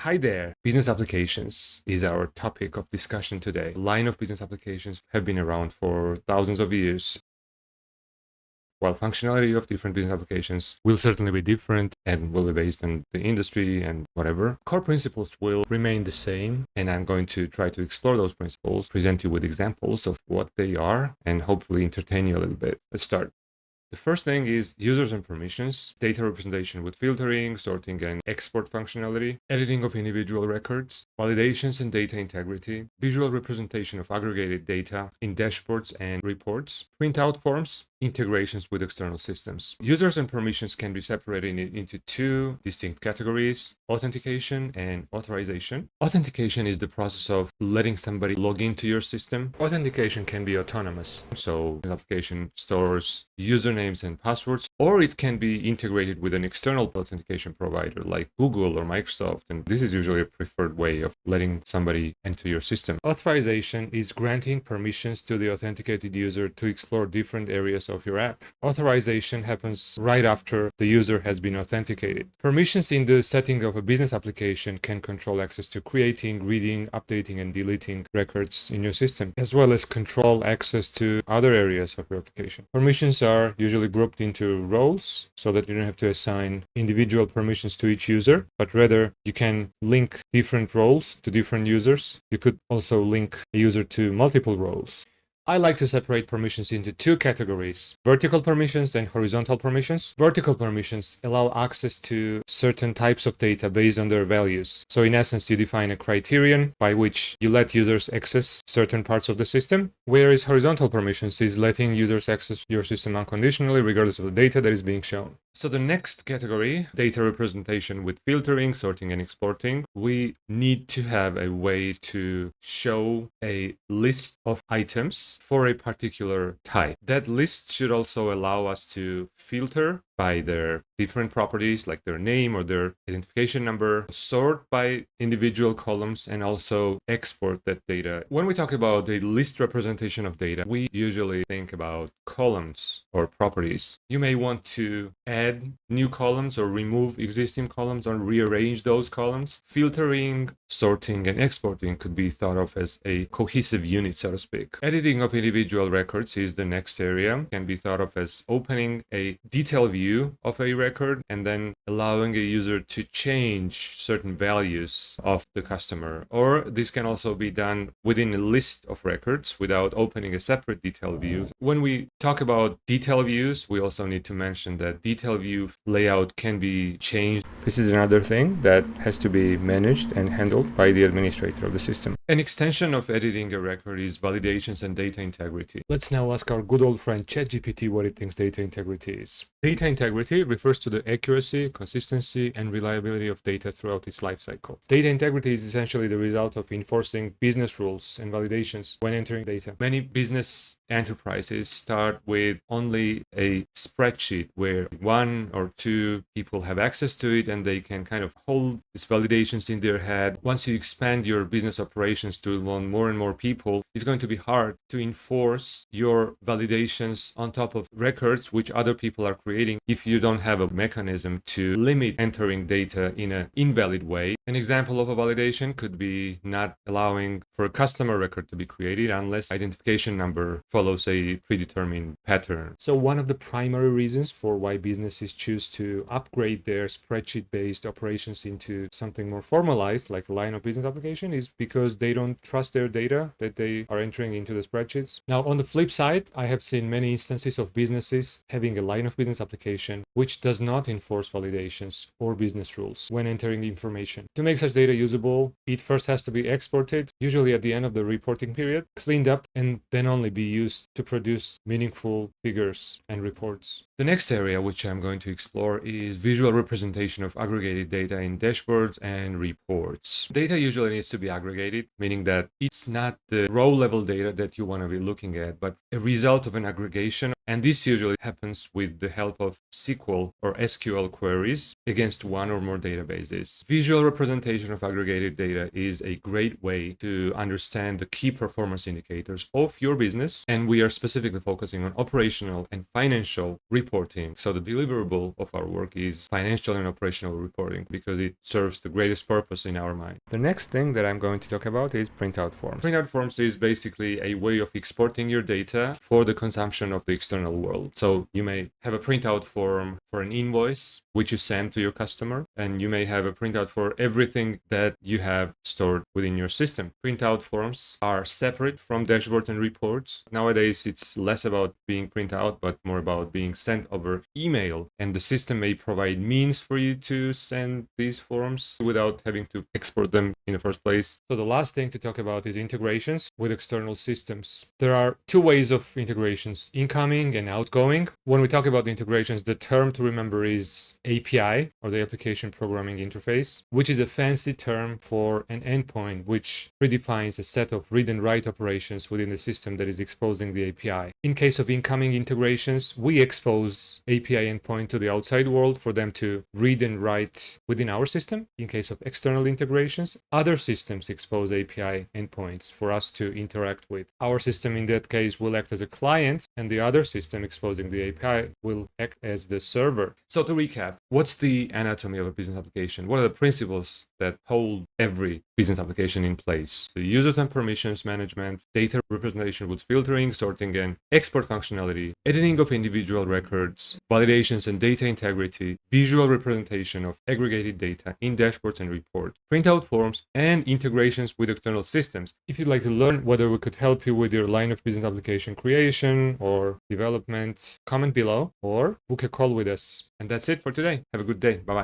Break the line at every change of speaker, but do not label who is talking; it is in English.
Hi there. Business applications is our topic of discussion today. Line of business applications have been around for thousands of years. While functionality of different business applications will certainly be different and will be based on the industry and whatever, core principles will remain the same. And I'm going to try to explore those principles, present you with examples of what they are, and hopefully entertain you a little bit. Let's start. The first thing is users and permissions, data representation with filtering, sorting and export functionality, editing of individual records, validations and data integrity, visual representation of aggregated data in dashboards and reports, printout forms, integrations with external systems. Users and permissions can be separated into two distinct categories: authentication and authorization. Authentication is the process of letting somebody log into your system. Authentication can be autonomous, so the application stores usernames and passwords, or it can be integrated with an external authentication provider like Google or Microsoft, and this is usually a preferred way of letting somebody enter your system. Authorization is granting permissions to the authenticated user to explore different areas of your app. Authorization happens right after the user has been authenticated. Permissions in the setting of a business application can control access to creating, reading, updating, and deleting records in your system, as well as control access to other areas of your application. Permissions are usually grouped into roles so that you don't have to assign individual permissions to each user, but rather you can link different roles to different users. You could also link a user to multiple roles. I like to separate permissions into two categories: vertical permissions and horizontal permissions. Vertical permissions allow access to certain types of data based on their values. So in essence, you define a criterion by which you let users access certain parts of the system, whereas horizontal permissions is letting users access your system unconditionally regardless of the data that is being shown. So the next category, data representation with filtering, sorting, and exporting, we need to have a way to show a list of items for a particular type. That list should also allow us to filter by their different properties like their name or their identification number, sort by individual columns, and also export that data. When we talk about a list representation of data, we usually think about columns or properties. You may want to add new columns or remove existing columns or rearrange those columns. Filtering, sorting, and exporting could be thought of as a cohesive unit, so to speak. Editing of individual records is the next area. Can be thought of as opening a detailed view of a record and then allowing a user to change certain values of the customer. Or this can also be done within a list of records without opening a separate detail view. When we talk about detail views, we also need to mention that detail view layout can be changed. This is another thing that has to be managed and handled by the administrator of the system. An extension of editing a record is validations and data integrity. Let's now ask our good old friend ChatGPT what it thinks data integrity is. Data integrity refers to the accuracy, consistency, and reliability of data throughout its lifecycle. Data integrity is essentially the result of enforcing business rules and validations when entering data. Many business enterprises start with only a spreadsheet where one or two people have access to it and they can kind of hold these validations in their head. Once you expand your business operations to more and more people, it's going to be hard to enforce your validations on top of records which other people are creating if you don't have a mechanism to limit entering data in an invalid way. An example of a validation could be not allowing for a customer record to be created unless identification number follows a predetermined pattern. So one of the primary reasons for why businesses choose to upgrade their spreadsheet-based operations into something more formalized, like a line of business application, is because they don't trust their data that they are entering into the spreadsheets. Now, on the flip side, I have seen many instances of businesses having a line of business application which does not enforce validations or business rules when entering information. To make such data usable, it first has to be exported, usually at the end of the reporting period, cleaned up, and then only be used to produce meaningful figures and reports. The next area which I'm going to explore is visual representation of aggregated data in dashboards and reports. Data usually needs to be aggregated, meaning that it's not the raw level data that you want to be looking at, but a result of an aggregation And this usually happens with the help of SQL or SQL queries against one or more databases. Visual representation of aggregated data is a great way to understand the key performance indicators of your business. And we are specifically focusing on operational and financial reporting. So the deliverable of our work is financial and operational reporting because it serves the greatest purpose in our mind. The next thing that I'm going to talk about is printout forms. Printout forms is basically a way of exporting your data for the consumption of the external world. So you may have a printout form for an invoice which you send to your customer, and you may have a printout for everything that you have stored within your system. Printout forms are separate from dashboards and reports. Nowadays, it's less about being printed out, but more about being sent over email. And the system may provide means for you to send these forms without having to export them in the first place. So the last thing to talk about is integrations with external systems. There are two ways of integrations, incoming and outgoing. When we talk about integrations, the term to remember is API, or the Application Programming Interface, which is a fancy term for an endpoint which predefines a set of read and write operations within the system that is exposing the API. In case of incoming integrations, we expose API endpoint to the outside world for them to read and write within our system. In case of external integrations, other systems expose API endpoints for us to interact with. Our system in that case will act as a client, and the other system exposing the API will act as the server. So to recap, what's the anatomy of a business application? What are the principles that hold every business application in place? The users and permissions management, data representation with filtering, sorting, and export functionality, editing of individual records, validations and data integrity, visual representation of aggregated data in dashboards and reports, printout forms, and integrations with external systems. If you'd like to learn whether we could help you with your line of business application creation or development, comment below or book a call with us. And that's it for today. Have a good day. Bye-bye.